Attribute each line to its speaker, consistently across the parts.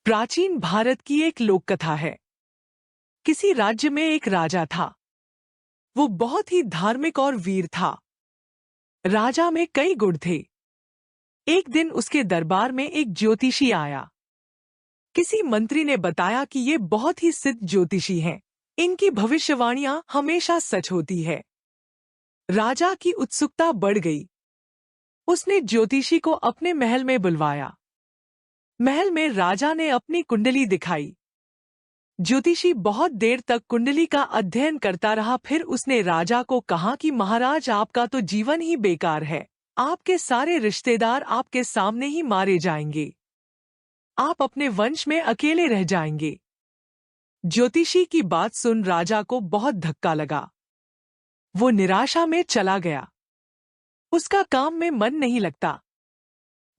Speaker 1: प्राचीन भारत की एक लोक कथा है। किसी राज्य में एक राजा था। वो बहुत ही धार्मिक और वीर था। राजा में कई गुण थे। एक दिन उसके दरबार में एक ज्योतिषी आया। किसी मंत्री ने बताया कि ये बहुत ही सिद्ध ज्योतिषी हैं। इनकी भविष्यवाणियां हमेशा सच होती है। राजा की उत्सुकता बढ़ गई। उसने ज्योतिषी को अपने महल में बुलवाया। महल में राजा ने अपनी कुंडली दिखाई। ज्योतिषी बहुत देर तक कुंडली का अध्ययन करता रहा। फिर उसने राजा को कहा कि महाराज, आपका तो जीवन ही बेकार है। आपके सारे रिश्तेदार आपके सामने ही मारे जाएंगे। आप अपने वंश में अकेले रह जाएंगे। ज्योतिषी की बात सुन राजा को बहुत धक्का लगा। वो निराशा में चला गया। उसका काम में मन नहीं लगता।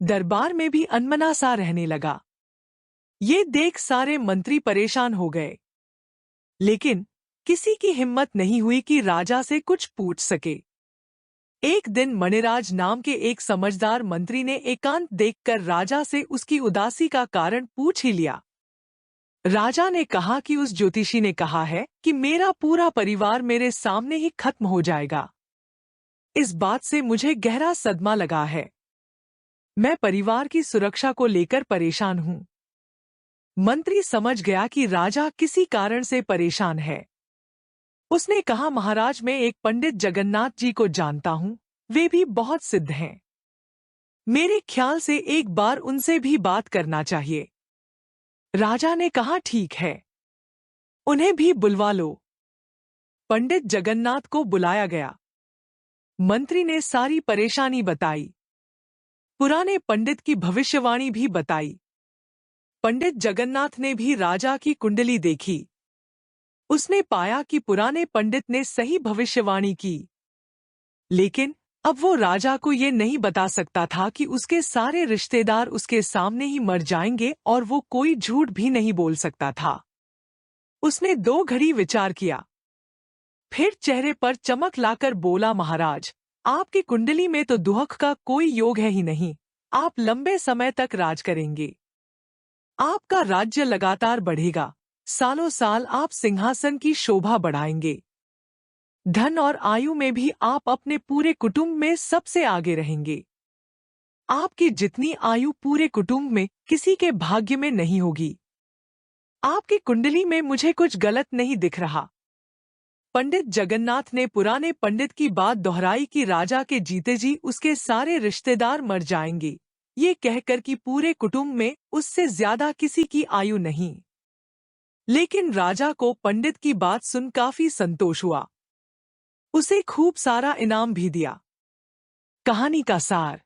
Speaker 1: दरबार में भी अनमना सा रहने लगा। ये देख सारे मंत्री परेशान हो गए। लेकिन किसी की हिम्मत नहीं हुई कि राजा से कुछ पूछ सके। एक दिन मणिराज नाम के एक समझदार मंत्री ने एकांत देखकर राजा से उसकी उदासी का कारण पूछ ही लिया। राजा ने कहा कि उस ज्योतिषी ने कहा है कि मेरा पूरा परिवार मेरे सामने ही खत्म हो जाएगा। इस बात से मुझे गहरा सदमा लगा है। मैं परिवार की सुरक्षा को लेकर परेशान हूं। मंत्री समझ गया कि राजा किसी कारण से परेशान है। उसने कहा, महाराज, मैं एक पंडित जगन्नाथ जी को जानता हूं। वे भी बहुत सिद्ध हैं। मेरे ख्याल से एक बार उनसे भी बात करना चाहिए। राजा ने कहा, ठीक है, उन्हें भी बुलवा लो। पंडित जगन्नाथ को बुलाया गया। मंत्री ने सारी परेशानी बताई। पुराने पंडित की भविष्यवाणी भी बताई। पंडित जगन्नाथ ने भी राजा की कुंडली देखी। उसने पाया कि पुराने पंडित ने सही भविष्यवाणी की। लेकिन अब वो राजा को ये नहीं बता सकता था कि उसके सारे रिश्तेदार उसके सामने ही मर जाएंगे, और वो कोई झूठ भी नहीं बोल सकता था। उसने 2 घड़ी विचार किया। फिर चेहरे पर चमक लाकर बोला, महाराज, आपकी कुंडली में तो दुख का कोई योग है ही नहीं। आप लंबे समय तक राज करेंगे। आपका राज्य लगातार बढ़ेगा। सालों साल आप सिंहासन की शोभा बढ़ाएंगे। धन और आयु में भी आप अपने पूरे कुटुंब में सबसे आगे रहेंगे। आपकी जितनी आयु पूरे कुटुंब में किसी के भाग्य में नहीं होगी। आपकी कुंडली में मुझे कुछ गलत नहीं दिख रहा। पंडित जगन्नाथ ने पुराने पंडित की बात दोहराई कि राजा के जीते जी उसके सारे रिश्तेदार मर जाएंगे, ये कहकर कि पूरे कुटुंब में उससे ज्यादा किसी की आयु नहीं। लेकिन राजा को पंडित की बात सुन काफी संतोष हुआ। उसे खूब सारा इनाम भी दिया। कहानी का सार: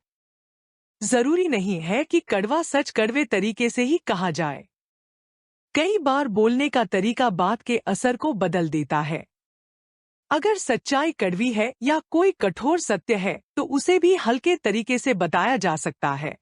Speaker 1: जरूरी नहीं है कि कड़वा सच कड़वे तरीके से ही कहा जाए। कई बार बोलने का तरीका बात के असर को बदल देता है। अगर सच्चाई कड़वी है या कोई कठोर सत्य है तो उसे भी हल्के तरीके से बताया जा सकता है।